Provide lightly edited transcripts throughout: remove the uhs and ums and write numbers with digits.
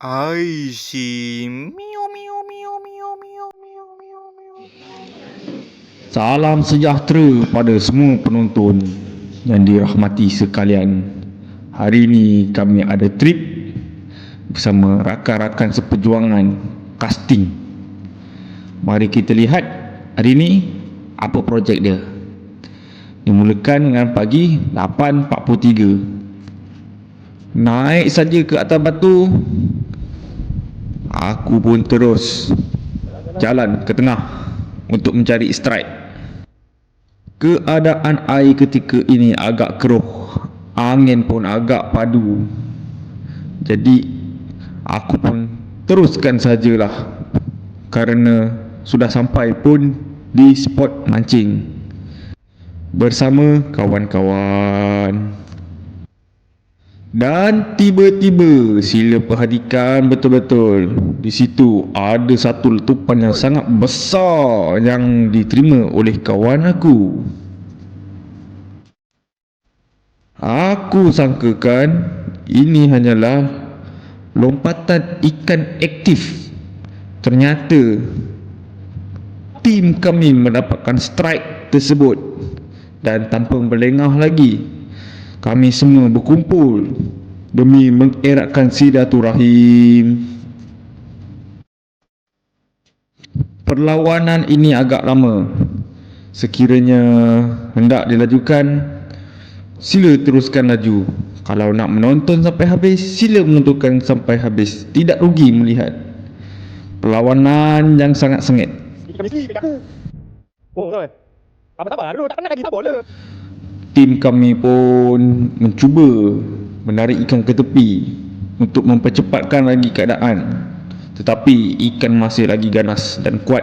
I see. Meow meow meow meow meow meow meow meow. Salam sejahtera pada semua penonton yang dirahmati sekalian. Hari ini kami ada trip bersama rakan-rakan seperjuangan casting. Mari kita lihat hari ini apa projek dia. Dimulakan dengan pagi 8.43. Naik saja ke atas batu, aku pun terus jalan ke tengah untuk mencari strike. Keadaan air ketika ini agak keruh, angin pun agak padu. Jadi aku pun teruskan sajalah kerana sudah sampai pun di spot mancing bersama kawan-kawan. Dan tiba-tiba, sila perhatikan betul-betul, di situ ada satu letupan yang sangat besar yang diterima oleh kawan aku. Aku sangkakan ini hanyalah lompatan ikan aktif. Ternyata tim kami mendapatkan strike tersebut, dan tanpa berlengah lagi, kami semua berkumpul demi mengeratkan silaturahim. Perlawanan ini agak lama. Sekiranya hendak dilajukan, sila teruskan laju. Kalau nak menonton sampai habis, sila menontonkan sampai habis. Tidak rugi melihat perlawanan yang sangat sengit. Oh, betul. Sabar dulu, tak kena lagi, sabar le. Tim kami pun mencuba menarik ikan ke tepi untuk mempercepatkan lagi keadaan. Tetapi ikan masih lagi ganas dan kuat.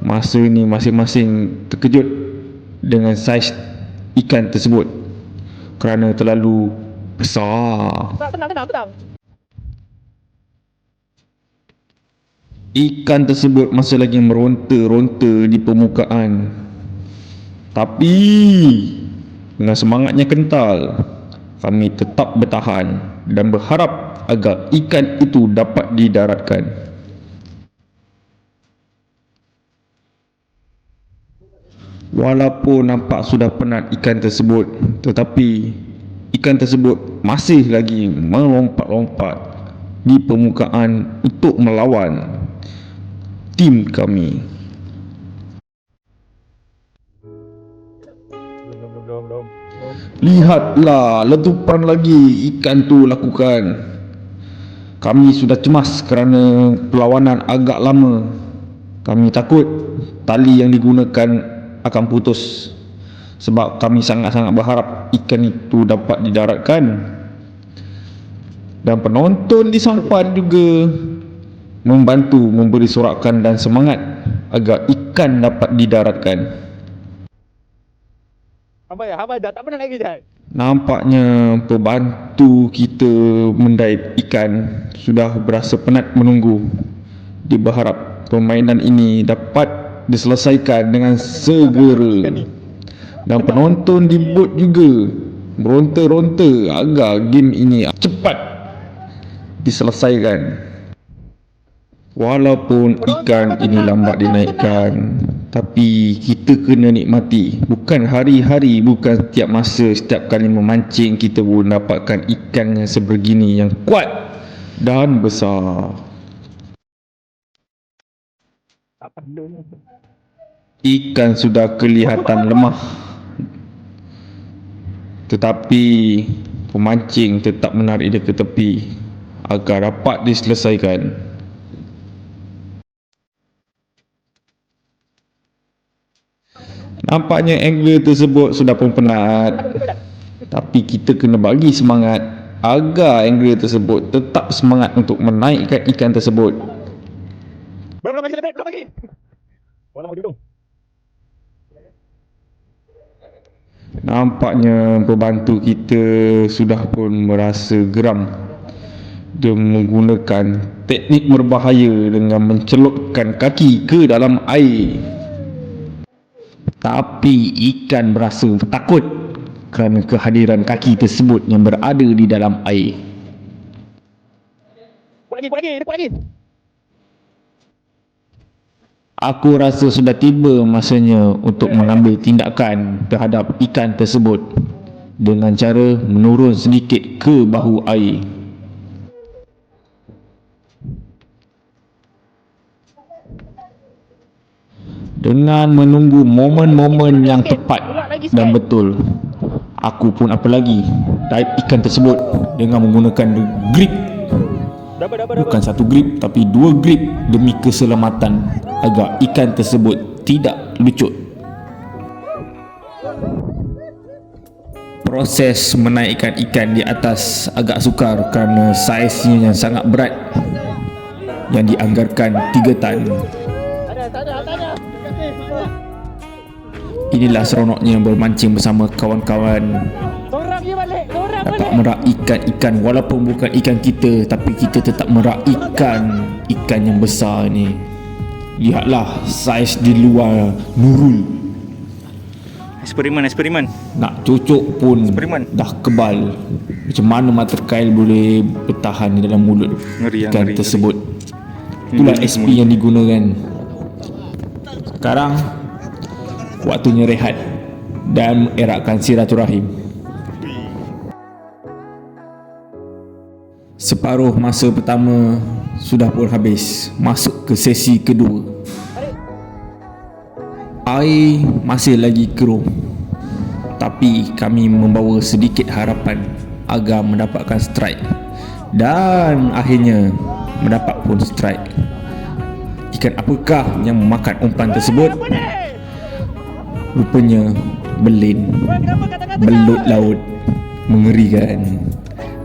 Masa ni masing-masing terkejut dengan saiz ikan tersebut kerana terlalu besar. Tenang. Ikan tersebut masih lagi meronta-ronta di permukaan. Tapi dengan semangatnya kental, kami tetap bertahan dan berharap agar ikan itu dapat didaratkan. Walaupun nampak sudah penat ikan tersebut, tetapi ikan tersebut masih lagi melompat-lompat di permukaan untuk melawan tim kami. Belum. Lihatlah letupan lagi ikan tu lakukan. Kami sudah cemas kerana perlawanan agak lama. Kami takut tali yang digunakan akan putus, sebab kami sangat-sangat berharap ikan itu dapat didaratkan. Dan penonton di sampan juga membantu memberi sorakan dan semangat agar ikan dapat didaratkan. Hambai dah tak pernah lagi Jai. Nampaknya pembantu kita mendait ikan sudah berasa penat menunggu. Diberharap permainan ini dapat diselesaikan dengan segera. Dan penonton di bot juga meronta-ronta agar game ini cepat diselesaikan. Walaupun ikan ini lambat dinaikkan, tapi kita kena nikmati. Bukan hari-hari, bukan setiap masa, setiap kali memancing kita pun dapatkan ikan yang sebegini, yang kuat dan besar. Tak perlu. Ikan sudah kelihatan lemah, tetapi pemancing tetap menarik dia ke tepi agar dapat diselesaikan. Nampaknya angler tersebut sudah pun penat, tapi kita kena bagi semangat agar angler tersebut tetap semangat untuk menaikkan ikan tersebut. Belum lagi. Walau dulu. Nampaknya pembantu kita sudah pun merasa geram. Dia menggunakan teknik berbahaya dengan mencelupkan kaki ke dalam air. Tapi ikan berasa takut kerana kehadiran kaki tersebut yang berada di dalam air. Kuat lagi. Aku rasa sudah tiba masanya untuk mengambil tindakan terhadap ikan tersebut dengan cara menurun sedikit ke bahu air. Dengan menunggu momen-momen yang tepat dan betul, aku pun apa lagi tarik ikan tersebut dengan menggunakan grip. Bukan satu grip tapi dua grip demi keselamatan agar ikan tersebut tidak lucut. Proses menaikkan ikan di atas agak sukar kerana saiznya yang sangat berat, yang dianggarkan 3 tan. Inilah seronoknya bermancing bersama kawan-kawan. Dapat merak ikan-ikan walaupun bukan ikan kita, tapi kita tetap merak ikan yang besar ni. Lihatlah saiz di luar Nurul. Eksperimen. Nak cucuk pun Eksperimen. dah kebal. Macam mana mata kail boleh bertahan di dalam mulut Ngeri, ikan ngeri, tersebut. Itulah SP yang digunakan. Sekarang waktunya rehat dan eratkan silaturahim. Separuh masa pertama sudah pun habis. Masuk ke sesi kedua. Air masih lagi keruh, tapi kami membawa sedikit harapan agar mendapatkan strike. Dan akhirnya mendapat pun strike. Ikan apakah yang memakan umpan tersebut? Rupanya belin, belut laut. Mengerikan.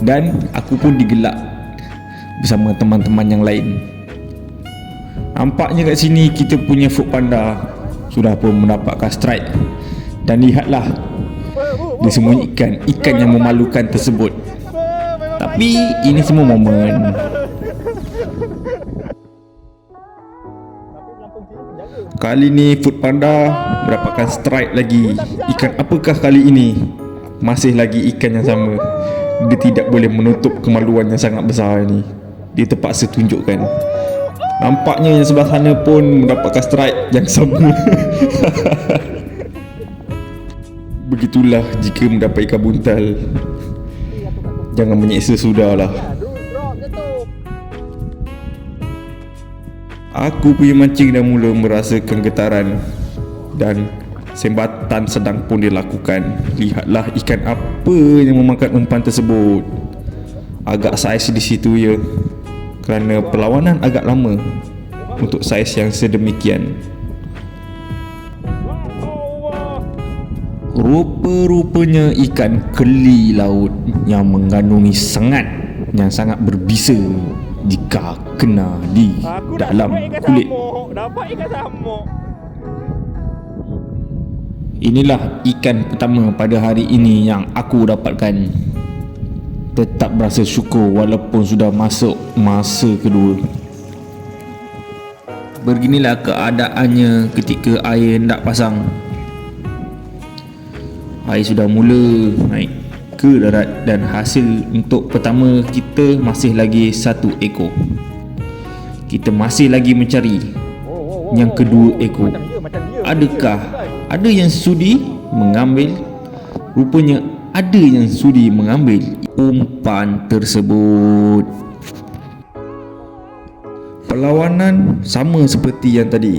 Dan aku pun digelak bersama teman-teman yang lain. Nampaknya kat sini kita punya Food Panda sudah pun mendapatkan strike. Dan lihatlah, dia sembunyikan ikan yang memalukan tersebut. Tapi ini semua momen. Kali ni Food Panda mendapatkan strike lagi. Ikan apakah kali ini? Masih lagi ikan yang sama. Dia tidak boleh menutup kemaluan yang sangat besar ini. Dia terpaksa tunjukkan. Nampaknya yang sebelah sana pun mendapatkan strike yang sama. Begitulah jika mendapat ikan buntal. Jangan menyeksa sudahlah. Aku punya mancing dah mula merasakan getaran dan sembatan sedang pun dilakukan. Lihatlah ikan apa yang memakan umpan tersebut. Agak saiz di situ ya, kerana perlawanan agak lama untuk saiz yang sedemikian. Rupa-rupanya ikan keli laut yang mengandungi sengat yang sangat berbisa jika kena di dalam kulit. Dapat ikan samuk. Inilah ikan pertama pada hari ini yang aku dapatkan. Tetap berasa syukur walaupun sudah masuk masa kedua. Beginilah keadaannya ketika air hendak pasang. Air sudah mula naik ke darat dan hasil untuk pertama kita masih lagi 1 ekor. Kita masih lagi mencari yang kedua ekor. Adakah ada yang sudi mengambil? Rupanya ada yang sudi mengambil umpan tersebut. Perlawanan sama seperti yang tadi.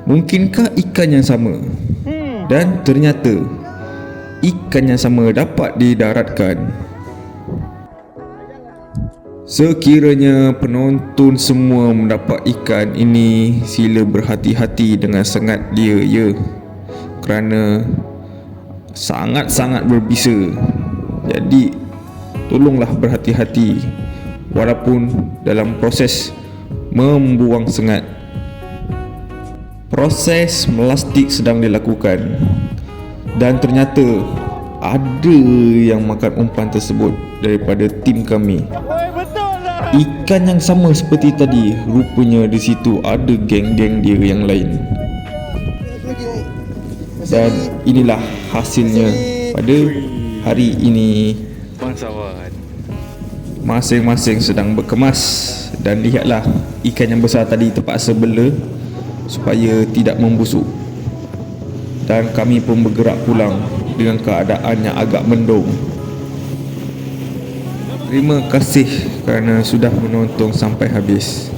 Mungkinkah ikan yang sama? Dan ternyata ikan yang sama dapat didaratkan. Sekiranya penonton semua mendapat ikan ini, sila berhati-hati dengan sengat dia ya, kerana sangat-sangat berbisa. Jadi tolonglah berhati-hati walaupun dalam proses membuang sengat. Proses melastik sedang dilakukan dan ternyata ada yang makan umpan tersebut daripada tim kami. Ikan yang sama seperti tadi, rupanya di situ ada geng-geng dia yang lain. Dan inilah hasilnya pada hari ini. Bangsawan. Masing-masing sedang berkemas. Dan lihatlah, ikan yang besar tadi terpaksa bela supaya tidak membusuk. Dan kami pun bergerak pulang dengan keadaan yang agak mendung. Terima kasih kerana sudah menonton sampai habis.